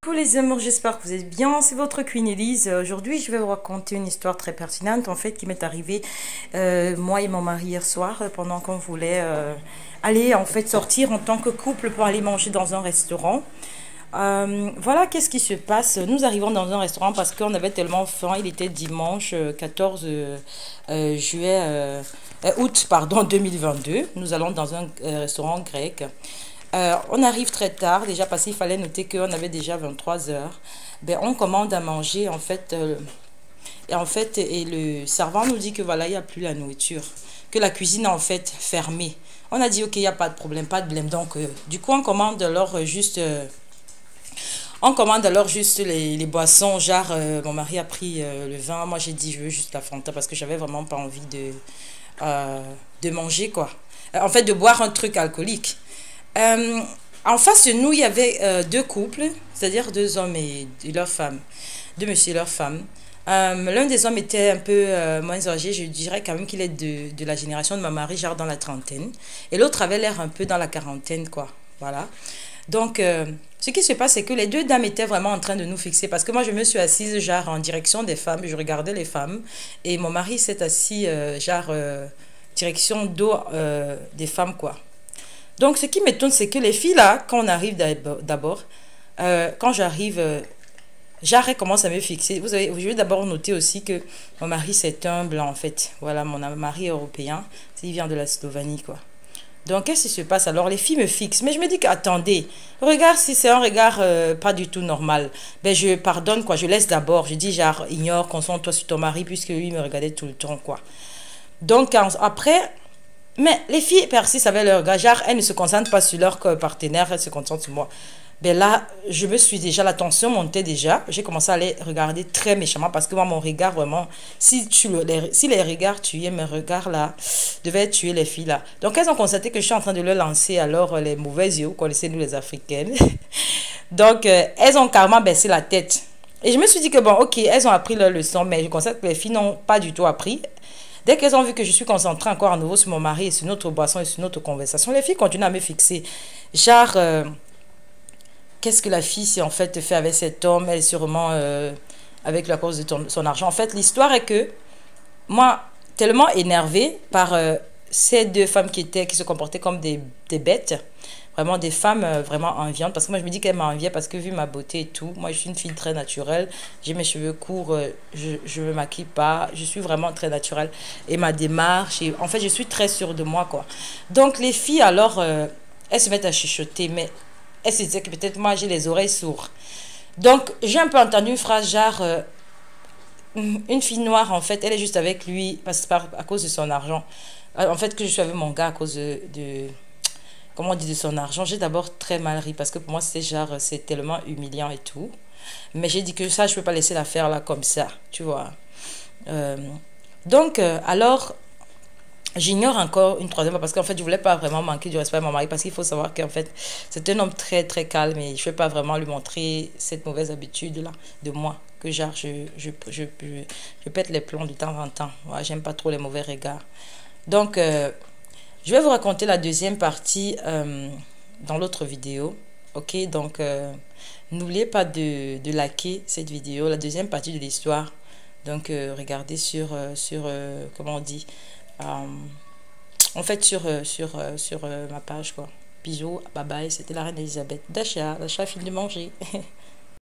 Coucou les amours, j'espère que vous êtes bien, c'est votre Queen Elise. Aujourd'hui je vais vous raconter une histoire très pertinente en fait qui m'est arrivée moi et mon mari hier soir pendant qu'on voulait aller en fait sortir en tant que couple pour aller manger dans un restaurant. Voilà, qu'est-ce qui se passe? Nous arrivons dans un restaurant parce qu'on avait tellement faim. Il était dimanche 14 juillet, août pardon 2022. Nous allons dans un restaurant grec. On arrive très tard, déjà parce qu'il fallait noter qu'on avait déjà 23 heures. Ben, on commande à manger en fait, et le servant nous dit que voilà, il n'y a plus la nourriture, que la cuisine est en fait fermée. On a dit ok, il n'y a pas de problème, pas de blême. Donc du coup on commande alors juste les boissons. Genre mon mari a pris le vin, moi j'ai dit je veux juste la Fanta parce que j'avais vraiment pas envie de manger quoi. En fait de boire un truc alcoolique. En face de nous, il y avait deux couples, c'est-à-dire deux hommes et leur femme, deux messieurs et leur femme. L'un des hommes était un peu moins âgé, je dirais quand même qu'il est de la génération de ma mari, genre dans la trentaine. Et l'autre avait l'air un peu dans la quarantaine, quoi. Voilà. Donc, ce qui se passe, c'est que les deux dames étaient vraiment en train de nous fixer. Parce que moi, je me suis assise, genre, en direction des femmes. Je regardais les femmes. Et mon mari s'est assis, direction dos des femmes, quoi. Donc, ce qui m'étonne, c'est que les filles, là, quand on arrive d'abord, quand j'arrive, j'arrête commence à me fixer. Vous savez, je vais d'abord noter aussi que mon mari, c'est un blanc, en fait. Voilà, mon mari est européen. Il vient de la Slovénie, quoi. Donc, qu'est-ce qui se passe? Alors, les filles me fixent. Mais je me dis qu'attendez, regarde, si c'est un regard pas du tout normal, ben, je pardonne, quoi. Je laisse d'abord. Je dis, genre, ignore, concentre-toi sur ton mari, puisque lui me regardait tout le temps, quoi. Donc, après... Mais les filles persistent avec leur gars, genre, elles ne se concentrent pas sur leur partenaire, elles se concentrent sur moi. Ben là, je me suis déjà, la tension montait déjà. J'ai commencé à les regarder très méchamment parce que moi, mon regard, vraiment, si les regards tuaient, mes regards là, devaient tuer les filles là. Donc, elles ont constaté que je suis en train de leur lancer alors les mauvais yeux, vous connaissez nous les Africaines. Donc, elles ont carrément baissé la tête. Et je me suis dit que bon, ok, elles ont appris leur leçon, mais je constate que les filles n'ont pas du tout appris. Dès qu'elles ont vu que je suis concentrée encore à nouveau sur mon mari et sur notre boisson et sur notre conversation, les filles continuent à me fixer. Genre, qu'est-ce que la fille s'est en fait fait avec cet homme? Elle est sûrement avec la cause de son argent. En fait, l'histoire est que moi, tellement énervée par ces deux femmes qui se comportaient comme des bêtes, vraiment des femmes vraiment enviantes, parce que moi je me dis qu'elles m'enviaient parce que vu ma beauté et tout, moi je suis une fille très naturelle, j'ai mes cheveux courts, je me maquille pas, je suis vraiment très naturelle et ma démarche, et en fait je suis très sûre de moi quoi. Donc les filles alors, elles se mettent à chuchoter, mais elles se disaient que peut-être moi j'ai les oreilles sourdes. Donc j'ai un peu entendu une phrase genre, une fille noire en fait, elle est juste avec lui parce que à cause de son argent. En fait que je suis avec mon gars à cause comment on dit, de son argent. J'ai d'abord très mal ri parce que pour moi c'était genre c'est tellement humiliant et tout, mais j'ai dit que ça je peux pas laisser l'affaire là comme ça, tu vois. Euh, donc alors j'ignore encore une troisième fois parce qu'en fait je voulais pas vraiment manquer du respect à mon mari parce qu'il faut savoir qu'en fait c'est un homme très très calme et je vais pas vraiment lui montrer cette mauvaise habitude là de moi que genre je pète les plombs de temps en temps. Ouais, j'aime pas trop les mauvais regards. Donc je vais vous raconter la deuxième partie dans l'autre vidéo. Ok, donc n'oubliez pas de liker cette vidéo, la deuxième partie de l'histoire. Donc regardez sur comment on dit, en fait sur ma page quoi. Bisous, bye bye, c'était la reine Elisabeth. Dasha, file de manger.